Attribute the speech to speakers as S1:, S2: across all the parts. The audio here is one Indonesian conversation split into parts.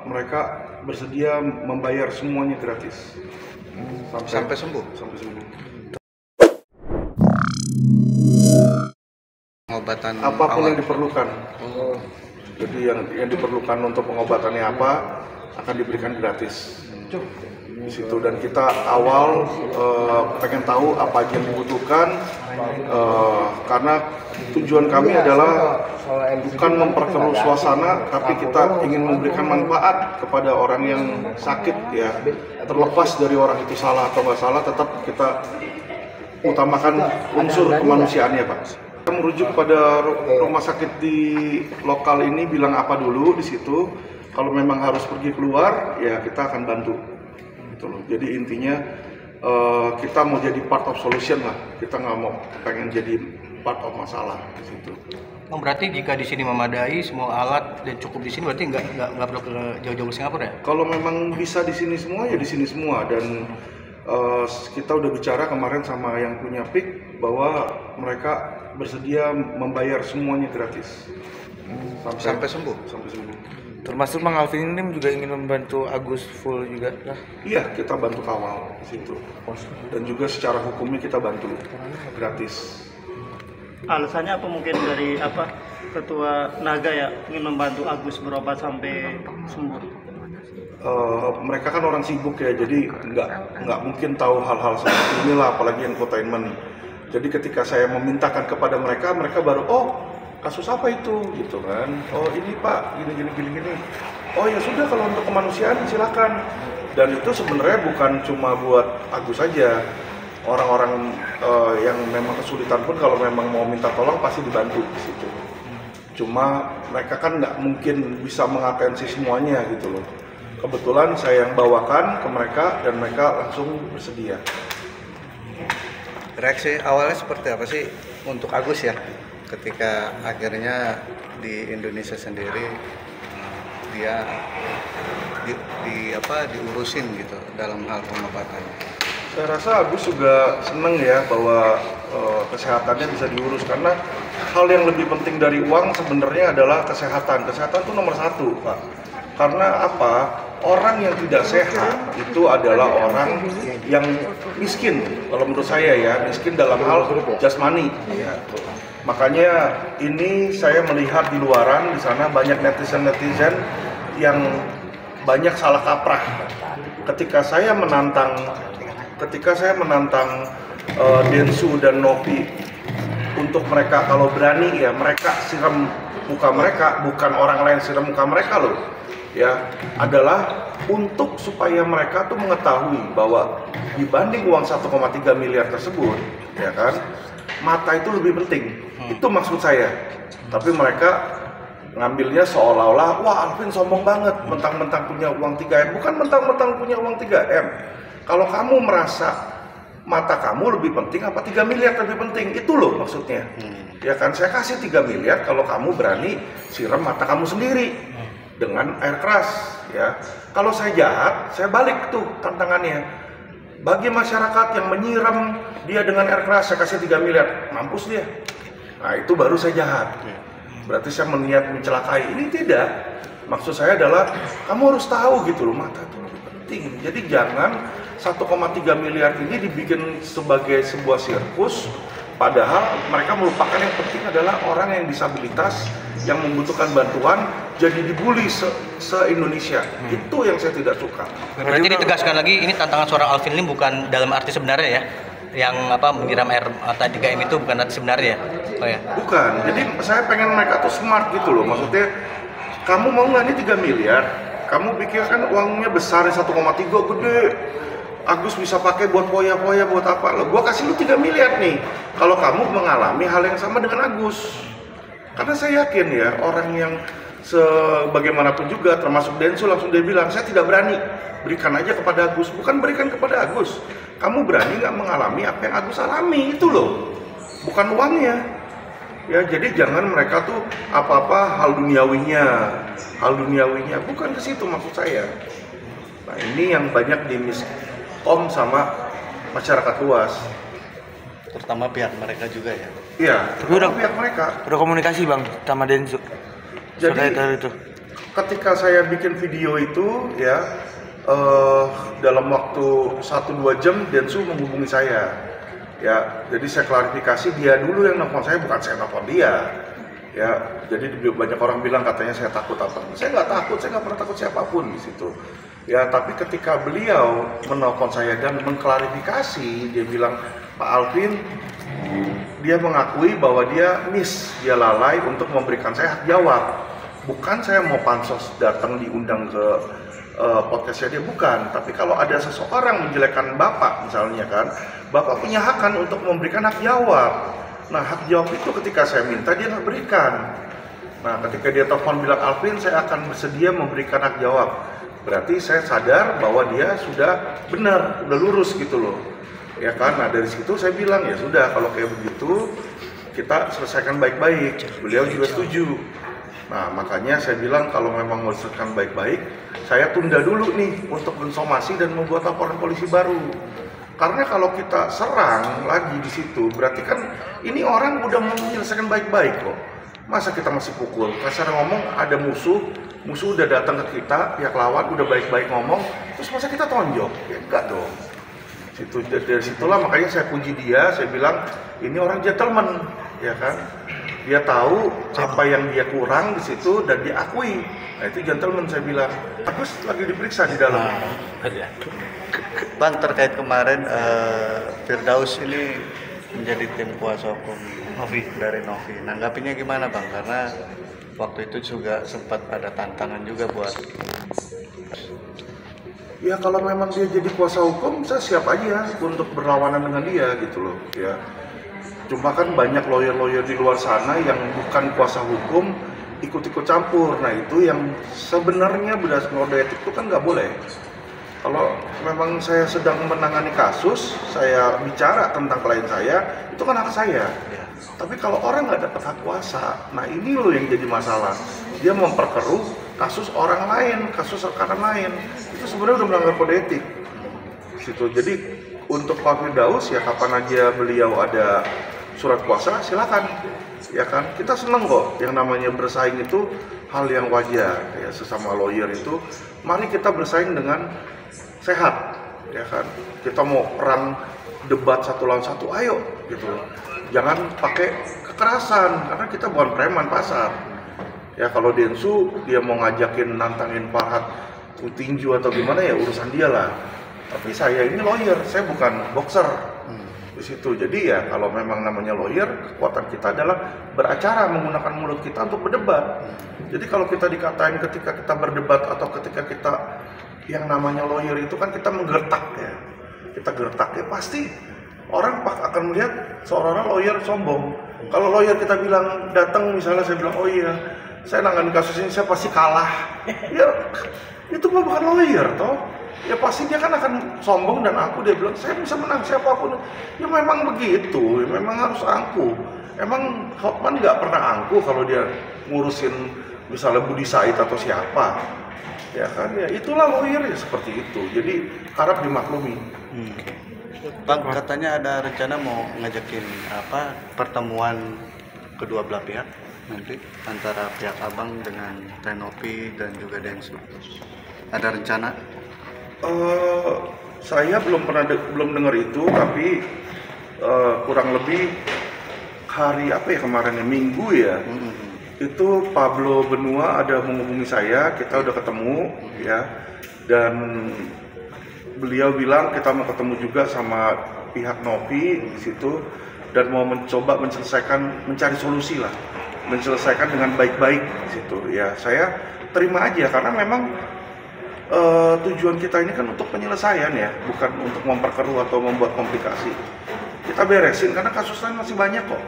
S1: mereka bersedia membayar semuanya gratis
S2: sampai sembuh. Pengobatan
S1: Apapun
S2: awal
S1: yang diperlukan. Jadi yang diperlukan untuk pengobatannya apa akan diberikan gratis di situ. Dan kita awal pengen tahu apa aja yang dibutuhkan, karena tujuan kami adalah bukan memperkeruh suasana, tapi kita ingin memberikan manfaat kepada orang yang sakit ya. Terlepas dari orang itu salah atau nggak salah, tetap kita utamakan unsur kemanusiaannya, Pak. Kita merujuk pada rumah sakit di lokal ini, bilang apa dulu di situ. Kalau memang harus pergi keluar, ya kita akan bantu. Gitu loh. Jadi intinya kita mau jadi part of solution lah. Kita nggak mau pengen jadi part of masalah di situ.
S3: Oh, berarti jika di sini memadai semua alat dan cukup di sini, berarti nggak perlu ke jauh-jauh ke Singapura ya?
S1: Kalau memang bisa di sini semua, ya di sini semua. Dan kita udah bicara kemarin sama yang punya PIK bahwa mereka bersedia membayar semuanya gratis
S2: sampai sembuh.
S4: Termasuk Bang Alvin ini juga ingin membantu Agus full juga lah.
S1: Iya, kita bantu kawal di situ. Dan juga secara hukumnya kita bantu gratis.
S5: Alasannya apa mungkin dari Ketua Naga ya ingin membantu Agus berobat sampai sembuh?
S1: Mereka kan orang sibuk ya, jadi nggak mungkin tahu hal-hal seperti inilah, apalagi infotainment. Jadi ketika saya memintakan kepada mereka, mereka baru kasus apa itu gitu kan? Oh ini Pak, gini. Oh ya sudah, kalau untuk kemanusiaan silakan. Dan itu sebenarnya bukan cuma buat Agus saja. Orang-orang yang memang kesulitan pun kalau memang mau minta tolong pasti dibantu di situ. Cuma mereka kan nggak mungkin bisa mengatensi semuanya gitu loh. Kebetulan saya yang bawakan ke mereka dan mereka langsung bersedia.
S2: Reaksi awalnya seperti apa sih untuk Agus ya, ketika akhirnya di Indonesia sendiri dia diurusin gitu dalam hal pengobatan?
S1: Saya rasa Agus juga seneng ya bahwa kesehatannya bisa diurus, karena hal yang lebih penting dari uang sebenarnya adalah kesehatan. Kesehatan itu nomor satu, Pak. Karena apa? Orang yang tidak sehat itu adalah orang yang miskin. Kalau menurut saya ya, miskin dalam hal jasmani. Ya. Makanya ini saya melihat di luaran di sana banyak netizen yang banyak salah kaprah. Ketika saya menantang Densu dan Novi untuk mereka kalau berani ya mereka siram muka mereka, bukan orang lain siram muka mereka loh. Ya, adalah untuk supaya mereka tuh mengetahui bahwa dibanding uang 1,3 miliar tersebut, ya kan, mata itu lebih penting. Itu maksud saya. Tapi mereka ngambilnya seolah-olah, wah Alvin sombong banget, mentang-mentang punya uang 3M. Bukan mentang-mentang punya uang 3M. Kalau kamu merasa mata kamu lebih penting, apa 3 miliar lebih penting? Itu loh maksudnya. Ya kan, saya kasih 3 miliar kalau kamu berani siram mata kamu sendiri dengan air keras, ya. Kalau saya jahat, saya balik tuh tantangannya. Bagi masyarakat yang menyiram dia dengan air keras, saya kasih 3 miliar, mampus dia. Nah itu baru saya jahat. Berarti saya berniat mencelakai. Ini tidak. Maksud saya adalah kamu harus tahu gitu loh, mata itu lebih penting. Jadi jangan 1,3 miliar ini dibikin sebagai sebuah sirkus, padahal mereka melupakan yang penting adalah orang yang disabilitas yang membutuhkan bantuan jadi dibully se-Indonesia. Itu yang saya tidak suka.
S3: Berarti ditegaskan lagi, ini tantangan seorang Alvin Lim bukan dalam arti sebenarnya ya? Yang menyiram air mata 3M itu bukan arti sebenarnya ya? Oh ya?
S1: Bukan, jadi saya pengen mereka tuh smart gitu loh. Maksudnya, kamu mau nggak nih 3 miliar? Kamu pikirkan uangnya besar, 1,3 gede. Agus bisa pakai buat poya-poya, buat apa? Loh, gua kasih lu 3 miliar nih. Kalau kamu mengalami hal yang sama dengan Agus. Karena saya yakin ya, orang yang sebagaimanapun juga, termasuk Densu, langsung dia bilang, saya tidak berani, berikan aja kepada Agus. Bukan berikan kepada Agus, kamu berani nggak mengalami apa yang Agus alami, itu loh, bukan uangnya. Ya, jadi jangan mereka tuh apa-apa hal duniawinya, bukan ke situ maksud saya. Nah ini yang banyak dimiskom sama masyarakat luas.
S2: Terutama pihak mereka juga ya.
S1: Iya,
S4: tapi udah
S1: pihak mereka.
S4: Udah komunikasi Bang sama Densu.
S1: Jadi
S4: itu.
S1: ketika saya bikin video itu ya dalam waktu 1-2 jam Densu menghubungi saya ya, jadi saya klarifikasi dia dulu yang nelfon saya, bukan saya nelfon dia ya. Jadi banyak orang bilang katanya saya takut apa, saya nggak takut, saya nggak pernah takut siapapun di situ ya. Tapi ketika beliau menelpon saya dan mengklarifikasi, dia bilang, Pak Alvin, dia mengakui bahwa dia dia lalai untuk memberikan saya hak jawab. Bukan saya mau pansos datang diundang ke podcastnya dia, bukan. Tapi kalau ada seseorang menjelekkan Bapak misalnya kan, Bapak punya hak kan untuk memberikan hak jawab. Nah, hak jawab itu ketika saya minta dia nggak berikan. Nah, ketika dia telepon bilang, Alvin, saya akan bersedia memberikan hak jawab, berarti saya sadar bahwa dia sudah benar, udah lurus gitu loh ya kan. Nah, dari situ saya bilang, ya sudah, kalau kayak begitu kita selesaikan baik-baik. Beliau juga setuju. Nah, makanya saya bilang kalau memang mau diselesaikan baik-baik, saya tunda dulu nih untuk mensomasi dan membuat laporan polisi baru. Karena kalau kita serang lagi di situ, berarti kan ini orang udah mau menyelesaikan baik-baik kok. Masa kita masih pukul? Kasar ngomong, ada musuh udah datang ke kita, pihak lawan udah baik-baik ngomong, terus masa kita tonjok? Ya enggak dong. Dari situlah makanya saya puji dia, saya bilang ini orang gentleman, ya kan? Dia tahu apa yang dia kurang di situ dan diakui. Nah, itu gentleman saya bilang. Agus lagi diperiksa di dalam.
S2: Bang, terkait kemarin Firdaus ini menjadi tim kuasa hukum dari Novi. Nanggapinya gimana Bang? Karena waktu itu juga sempat ada tantangan juga buat.
S1: Ya kalau memang dia jadi kuasa hukum, saya siap aja untuk berlawanan dengan dia gitu loh ya. Cuma kan banyak lawyer-lawyer di luar sana yang bukan kuasa hukum ikut-ikut campur. Nah, itu yang sebenarnya berdasarkan kode etik itu kan nggak boleh. Kalau memang saya sedang menangani kasus, saya bicara tentang klien saya, itu kan hak saya. Tapi kalau orang nggak dapat hak kuasa, nah ini loh yang jadi masalah. Dia memperkeruh kasus orang lain, kasus rekanan lain. Itu sebenarnya udah melanggar kode etik. Situ. Jadi untuk Pak Firdaus ya kapan aja beliau ada surat kuasa silakan. Ya kan, kita seneng kok. Yang namanya bersaing itu hal yang wajar ya, sesama lawyer itu. Mari kita bersaing dengan sehat, ya kan. Kita mau perang debat 1 lawan 1, ayo gitu. Jangan pakai kekerasan karena kita bukan preman pasar. Ya kalau Densu dia mau ngajakin nantangin Farhad tinju atau gimana ya urusan dia lah. Tapi saya ini lawyer, saya bukan boxer. Di situ. Jadi ya kalau memang namanya lawyer, kekuatan kita adalah beracara menggunakan mulut kita untuk berdebat. Jadi kalau kita dikatain ketika kita berdebat atau ketika kita yang namanya lawyer itu kan kita menggertak ya. Kita gertak ya pasti orang akan melihat seorang lawyer sombong. Kalau lawyer kita bilang datang misalnya saya bilang oh iya saya nangani kasus ini saya pasti kalah. Ya itu mah bukan lawyer toh. Ya pasti dia kan akan sombong dan angkuh, dia bilang saya bisa menang siapapun. Ya memang begitu, ya memang harus angkuh. Emang Hotman nggak pernah angkuh kalau dia ngurusin misalnya Budi Said atau siapa. Ya kan, ya itulah lawyer ya seperti itu. Jadi harap dimaklumi.
S2: Bang, katanya ada rencana mau ngajakin pertemuan kedua belah pihak nanti antara pihak Abang dengan Renopi dan juga Densu. Ada rencana?
S1: Saya belum dengar itu, tapi kurang lebih hari apa ya kemarin ya, Minggu ya. Itu Pablo Benua ada menghubungi saya, kita udah ketemu ya. Dan beliau bilang kita mau ketemu juga sama pihak Novi di situ dan mau mencoba mencari solusi lah, menyelesaikan dengan baik-baik di situ. Ya, saya terima aja karena memang tujuan kita ini kan untuk penyelesaian ya, bukan untuk memperkeruh atau membuat komplikasi. Kita beresin karena kasus lain masih banyak kok.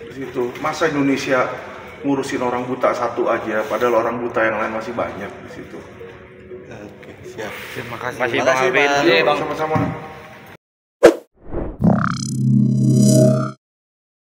S1: Di situ. Masa Indonesia ngurusin orang buta satu aja, padahal orang buta yang lain masih banyak di situ.
S2: Oke, siap.
S4: Terima kasih.
S3: Makasih Bang Alvin.
S1: Sama-sama.